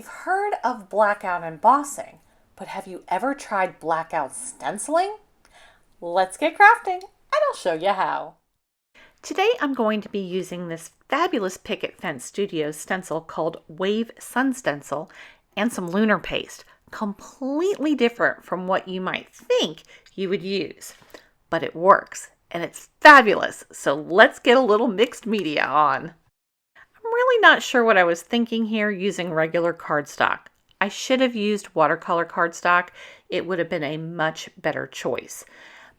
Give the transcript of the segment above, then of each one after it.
You've heard of blackout embossing, but have you ever tried blackout stenciling? Let's get crafting and I'll show you how. Today I'm going to be using this fabulous Picket Fence Studios stencil called Wave Sun Stencil and some lunar paste, completely different from what you might think you would use. But it works and it's fabulous, so let's get a little mixed media on. I'm really not sure what I was thinking here using regular cardstock. I should have used watercolor cardstock. It would have been a much better choice.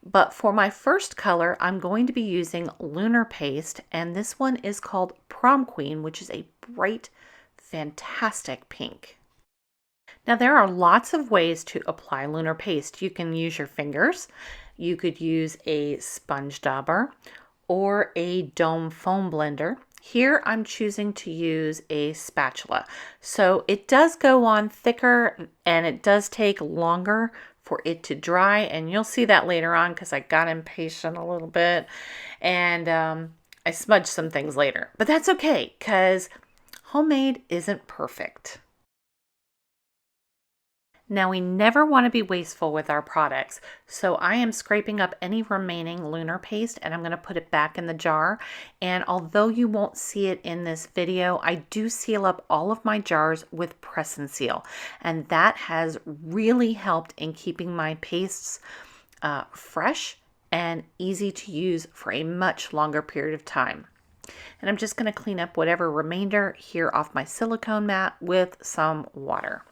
But for my first color, I'm going to be using lunar paste, and this one is called Prom Queen, which is a bright, fantastic pink. Now there are lots of ways to apply lunar paste. You can use your fingers, you could use a sponge dauber, or a dome foam blender. Here I'm choosing to use a spatula. So it does go on thicker and it does take longer for it to dry, and you'll see that later on because I got impatient a little bit and I smudged some things later. But that's okay because homemade isn't perfect. Now we never want to be wasteful with our products, so I am scraping up any remaining lunar paste and I'm going to put it back in the jar. And although you won't see it in this video, I do seal up all of my jars with press and seal, and that has really helped in keeping my pastes fresh and easy to use for a much longer period of time. And I'm just going to clean up whatever remainder here off my silicone mat with some water.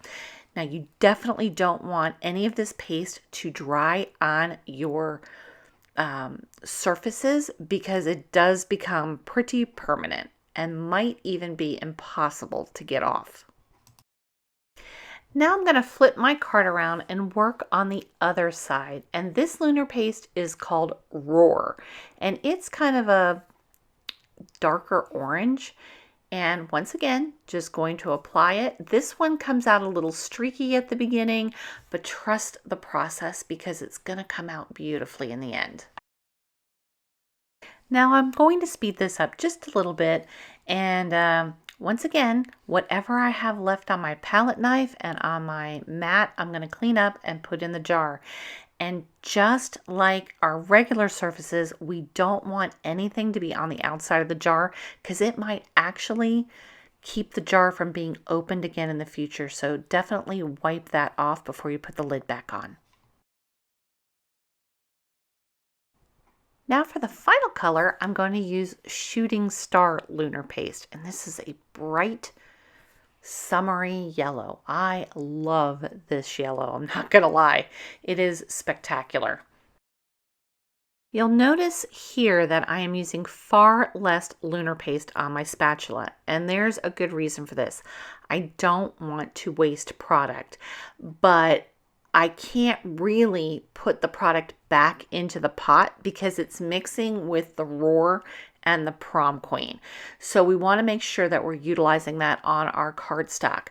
Now you definitely don't want any of this paste to dry on your surfaces because it does become pretty permanent and might even be impossible to get off. Now I'm going to flip my card around and work on the other side. And this lunar paste is called Roar, and it's kind of a darker orange. And once again, just going to apply it. This one comes out a little streaky at the beginning, but trust the process because it's going to come out beautifully in the end. Now I'm going to speed this up just a little bit, and once again, whatever I have left on my palette knife and on my mat, I'm going to clean up and put in the jar. And just like our regular surfaces, we don't want anything to be on the outside of the jar because it might actually keep the jar from being opened again in the future. So definitely wipe that off before you put the lid back on. Now for the final color, I'm going to use Shooting Star Lunar Paste. And this is a bright, summery yellow. I love this yellow. I'm not gonna lie, it is spectacular. You'll notice here that I am using far less lunar paste on my spatula, and there's a good reason for this. I don't want to waste product, but I can't really put the product back into the pot because it's mixing with the Roar and the Prom Queen. So we want to make sure that we're utilizing that on our cardstock.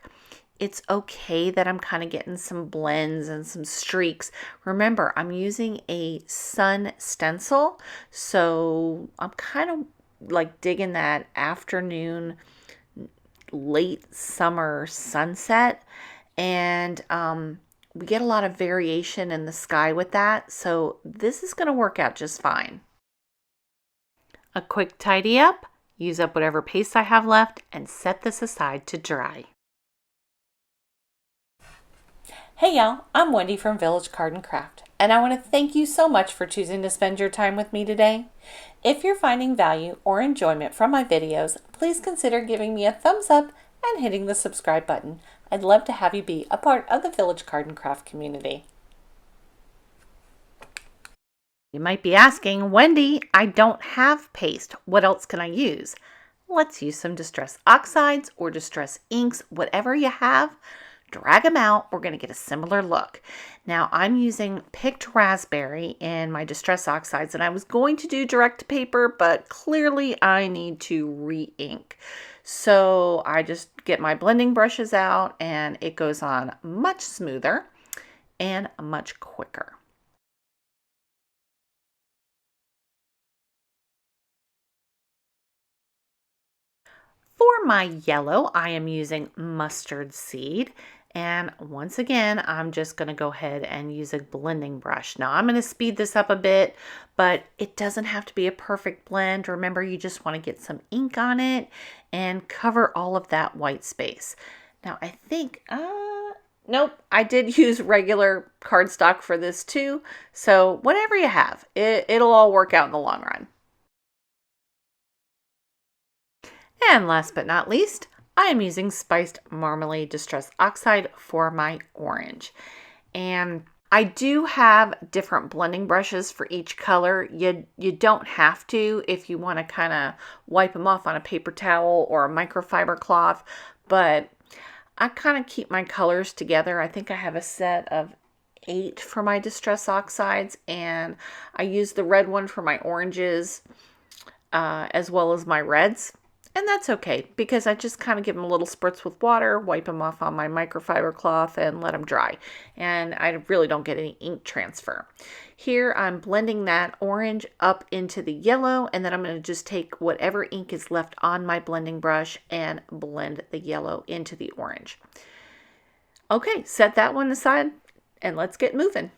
It's okay that I'm kind of getting some blends and some streaks. Remember, I'm using a sun stencil, so I'm kind of like digging that afternoon, late summer sunset, and we get a lot of variation in the sky with that, so this is going to work out just fine. A quick tidy up, use up whatever paste I have left, and set this aside to dry. Hey y'all, I'm Wendy from Village Card and Craft, and I want to thank you so much for choosing to spend your time with me today. If you're finding value or enjoyment from my videos, please consider giving me a thumbs up and hitting the subscribe button. I'd love to have you be a part of the Village Card and Craft community. You might be asking, Wendy, I don't have paste. What else can I use? Let's use some Distress Oxides or Distress Inks, whatever you have. Drag them out. We're going to get a similar look. Now I'm using Picked Raspberry in my Distress Oxides, and I was going to do direct to paper, but clearly I need to re-ink. So I just get my blending brushes out and it goes on much smoother and much quicker. For my yellow, I am using mustard seed. And once again, I'm just going to go ahead and use a blending brush. Now I'm going to speed this up a bit, but it doesn't have to be a perfect blend. Remember, you just want to get some ink on it and cover all of that white space. Now I think, nope, I did use regular cardstock for this too. So whatever you have, it'll all work out in the long run. And last but not least, I am using Spiced Marmalade Distress Oxide for my orange. And I do have different blending brushes for each color. You don't have to if you want to kind of wipe them off on a paper towel or a microfiber cloth, but I kind of keep my colors together. I think I have a set of 8 for my Distress Oxides, and I use the red one for my oranges as well as my reds. And that's okay because I just kind of give them a little spritz with water, wipe them off on my microfiber cloth and let them dry. And I really don't get any ink transfer. Here I'm blending that orange up into the yellow, and then I'm going to just take whatever ink is left on my blending brush and blend the yellow into the orange. Okay, set that one aside and let's get moving.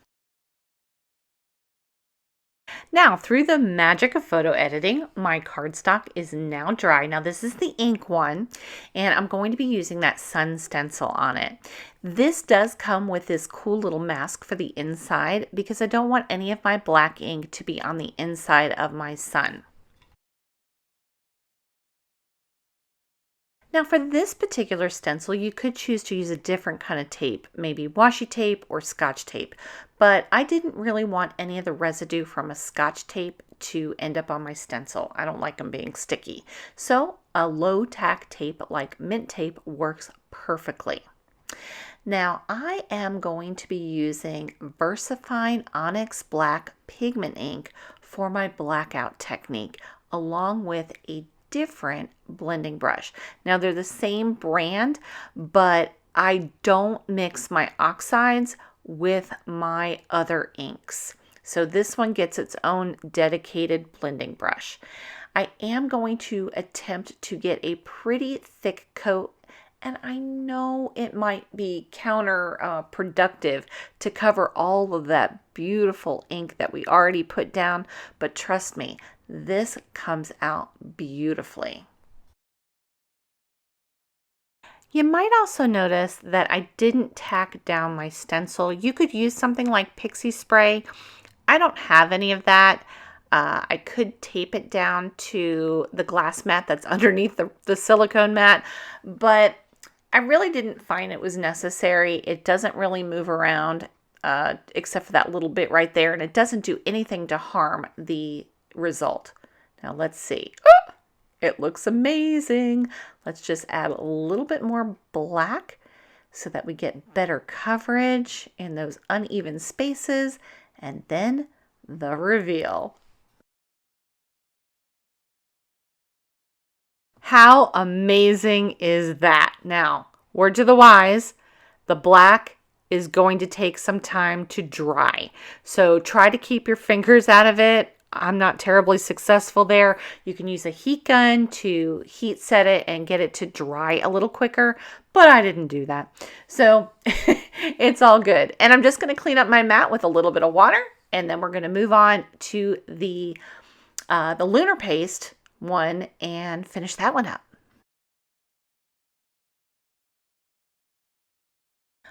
Now, through the magic of photo editing, my cardstock is now dry. Now, this is the ink one, and I'm going to be using that sun stencil on it. This does come with this cool little mask for the inside because I don't want any of my black ink to be on the inside of my sun. Now for this particular stencil, you could choose to use a different kind of tape, maybe washi tape or Scotch tape, but I didn't really want any of the residue from a Scotch tape to end up on my stencil. I don't like them being sticky. So a low tack tape like mint tape works perfectly. Now I am going to be using VERSAFINE Onyx Black Pigment Ink for my blackout technique, along with a different blending brush. Now they're the same brand, but I don't mix my oxides with my other inks. So this one gets its own dedicated blending brush. I am going to attempt to get a pretty thick coat, and I know it might be counterproductive to cover all of that beautiful ink that we already put down, but trust me, this comes out beautifully. You might also notice that I didn't tack down my stencil. You could use something like pixie spray. I don't have any of that. I could tape it down to the glass mat that's underneath the silicone mat, but I really didn't find it was necessary. It doesn't really move around except for that little bit right there, and it doesn't do anything to harm the result. Now let's see. Oh, it looks amazing. Let's just add a little bit more black so that we get better coverage in those uneven spaces, and then the reveal. How amazing is that? Now, word to the wise, the black is going to take some time to dry. So try to keep your fingers out of it. I'm not terribly successful there. You can use a heat gun to heat set it and get it to dry a little quicker, but I didn't do that. So it's all good. And I'm just going to clean up my mat with a little bit of water, and then we're going to move on to the LUNAR paste one and finish that one up.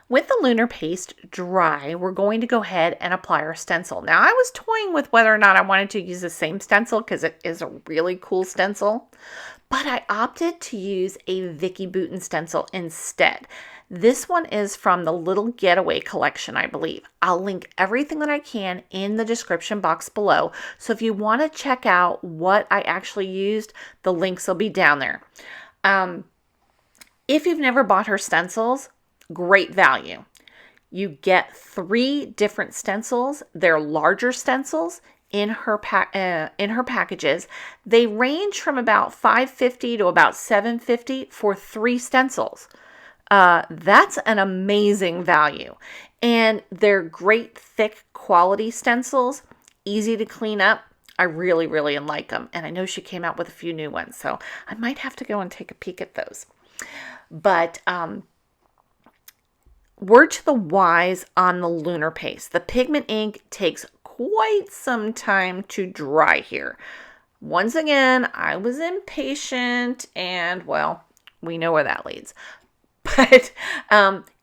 With the LUNAR paste dry, we're going to go ahead and apply our stencil. Now, I was toying with whether or not I wanted to use the same stencil because it is a really cool stencil, but I opted to use a VICKI BOUTIN stencil instead. This one is from the Little Getaway collection, I believe. I'll link everything that I can in the description box below. So if you want to check out what I actually used, the links will be down there. If you've never bought her stencils, great value. You get 3 different stencils. They're larger stencils in her packages. They range from about $5.50 to about $7.50 for 3 stencils. That's an amazing value. And they're great thick quality stencils, easy to clean up. I really, really like them. And I know she came out with a few new ones, so I might have to go and take a peek at those. But word to the wise on the Lunar paste. The pigment ink takes quite some time to dry here. Once again, I was impatient, and well, we know where that leads. But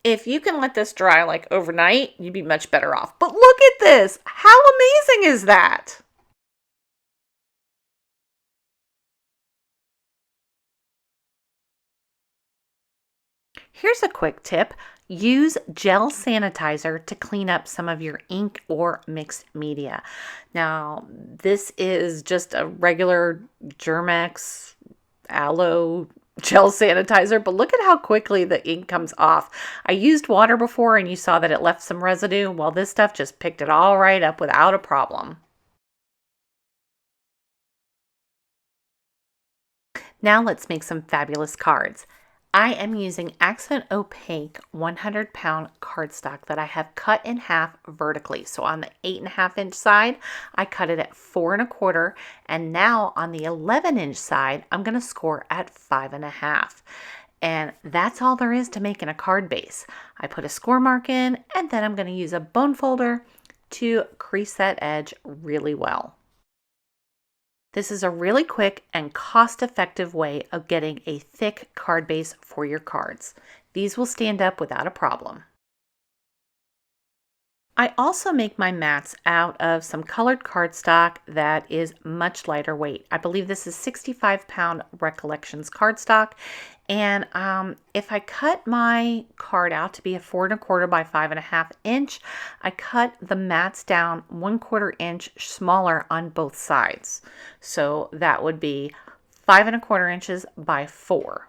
if you can let this dry like overnight, you'd be much better off. But look at this. How amazing is that? Here's a quick tip. Use gel sanitizer to clean up some of your ink or mixed media. Now, this is just a regular Germex aloe gel sanitizer, but look at how quickly the ink comes off. I used water before and you saw that it left some residue. Well, this stuff just picked it all right up without a problem. Now let's make some fabulous cards. I am using Accent Opaque 100-pound cardstock that I have cut in half vertically. So on the 8.5-inch side, I cut it at 4 1/4, and now on the 11-inch side, I'm going to score at 5.5. And that's all there is to making a card base. I put a score mark in, and then I'm going to use a bone folder to crease that edge really well. This is a really quick and cost-effective way of getting a thick card base for your cards. These will stand up without a problem. I also make my mats out of some colored cardstock that is much lighter weight. I believe this is 65-pound Recollections cardstock. And if I cut my card out to be a 4 1/4 by 5.5 inch, I cut the mats down 1/4 inch smaller on both sides. So that would be 5 1/4 inches by 4.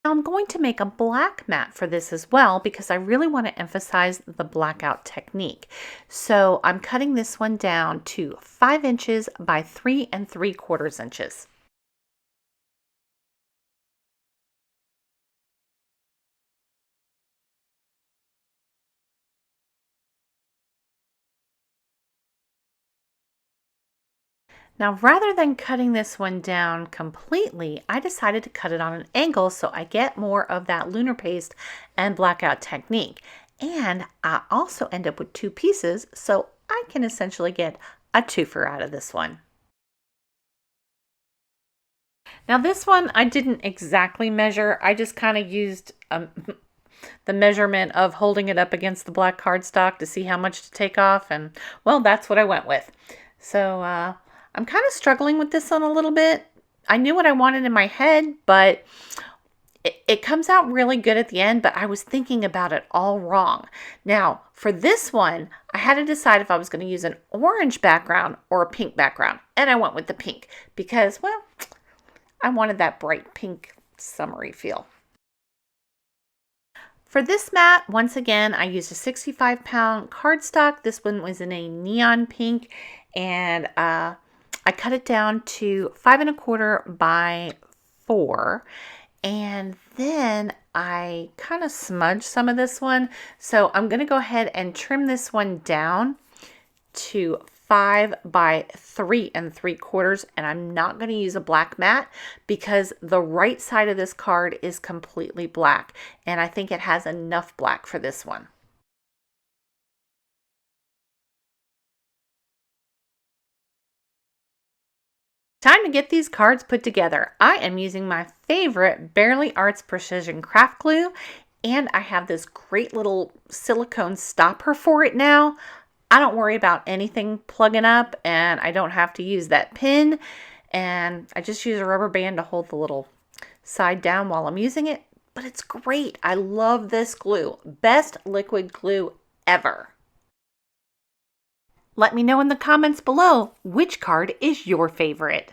Now I'm going to make a black mat for this as well because I really want to emphasize the blackout technique. So I'm cutting this one down to 5 inches by 3 3/4 inches. Now, rather than cutting this one down completely, I decided to cut it on an angle so I get more of that lunar paste and blackout technique. And I also end up with 2 pieces, so I can essentially get a twofer out of this one. Now this one, I didn't exactly measure. I just kind of used the measurement of holding it up against the black cardstock to see how much to take off. And well, that's what I went with. So I'm kind of struggling with this one a little bit. I knew what I wanted in my head, but it comes out really good at the end, but I was thinking about it all wrong. Now, for this one, I had to decide if I was going to use an orange background or a pink background, and I went with the pink because, well, I wanted that bright pink summery feel. For this mat, once again, I used a 65-pound cardstock. This one was in a neon pink, and I cut it down to 5 1/4 by 4. And then I kind of smudged some of this one. So I'm going to go ahead and trim this one down to 5 by 3 3/4. And I'm not going to use a black mat because the right side of this card is completely black. And I think it has enough black for this one. Time to get these cards put together. I am using my favorite Barely Arts Precision Craft Glue, and I have this great little silicone stopper for it now. I don't worry about anything plugging up, and I don't have to use that pin, and I just use a rubber band to hold the little side down while I'm using it, but it's great. I love this glue. Best liquid glue ever. Let me know in the comments below which card is your favorite.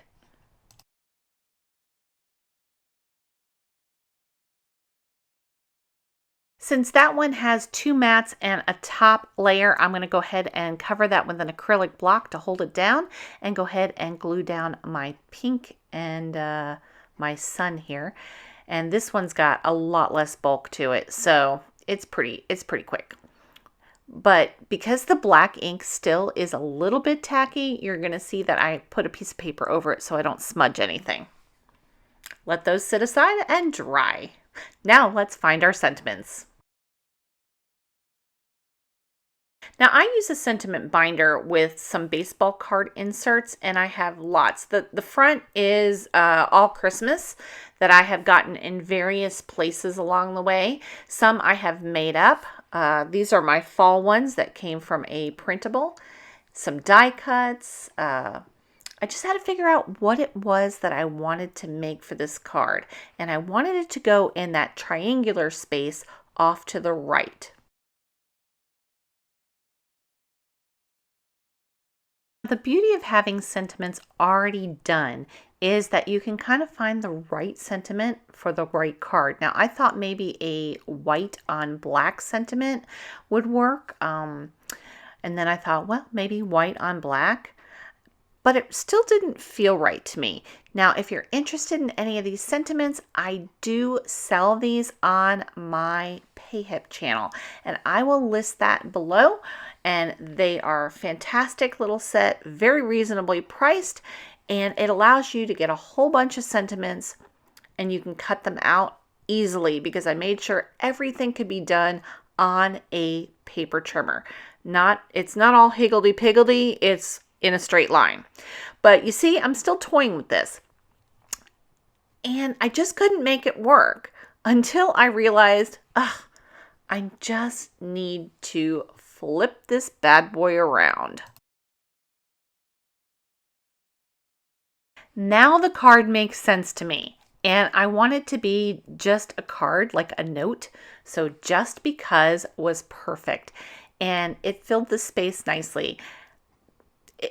Since that one has 2 mats and a top layer, I'm going to go ahead and cover that with an acrylic block to hold it down and go ahead and glue down my pink and my sun here. and this one's got a lot less bulk to it, so it's pretty quick. But because the black ink still is a little bit tacky, you're going to see that I put a piece of paper over it so I don't smudge anything. Let those sit aside and dry. Now let's find our sentiments. Now I use a sentiment binder with some baseball card inserts, and I have lots. The front is all Christmas that I have gotten in various places along the way. Some I have made up. These are my fall ones that came from a printable. Some die cuts. I just had to figure out what it was that I wanted to make for this card, and I wanted it to go in that triangular space off to the right. The beauty of having sentiments already done is that you can kind of find the right sentiment for the right card. Now, I thought maybe a white on black sentiment would work. And then I thought, well, maybe white on black. But it still didn't feel right to me. Now, if you're interested in any of these sentiments, I do sell these on my PayHip channel, and I will list that below. And they are a fantastic little set, very reasonably priced, and it allows you to get a whole bunch of sentiments, and you can cut them out easily because I made sure everything could be done on a paper trimmer. It's not all higgledy-piggledy, it's in a straight line. But you see, I'm still toying with this. And I just couldn't make it work until I realized, I just need to flip this bad boy around. Now the card makes sense to me, and I want it to be just a card, like a note. So just because was perfect, and it filled the space nicely.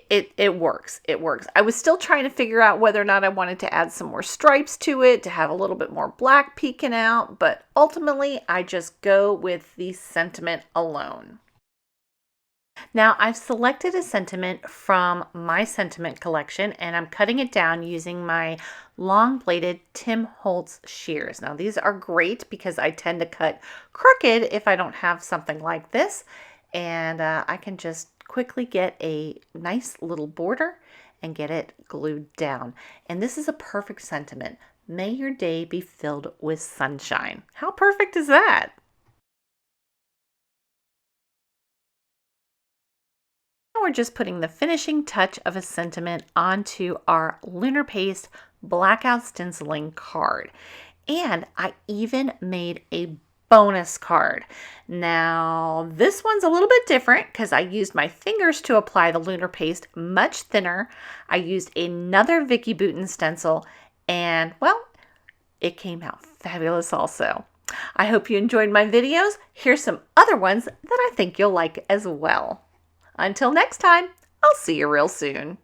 It works. It works. I was still trying to figure out whether or not I wanted to add some more stripes to it to have a little bit more black peeking out, but ultimately I just go with the sentiment alone. Now I've selected a sentiment from my sentiment collection, and I'm cutting it down using my long bladed Tim Holtz shears. Now these are great because I tend to cut crooked if I don't have something like this, and I can just quickly get a nice little border and get it glued down. And this is a perfect sentiment. May your day be filled with sunshine. How perfect is that? Now we're just putting the finishing touch of a sentiment onto our Lunar Paste Blackout Stenciling card. And I even made a bonus card. Now this one's a little bit different because I used my fingers to apply the Lunar Paste much thinner. I used another VICKI BOUTIN stencil, and well, it came out fabulous also. I hope you enjoyed my videos. Here's some other ones that I think you'll like as well. Until next time, I'll see you real soon.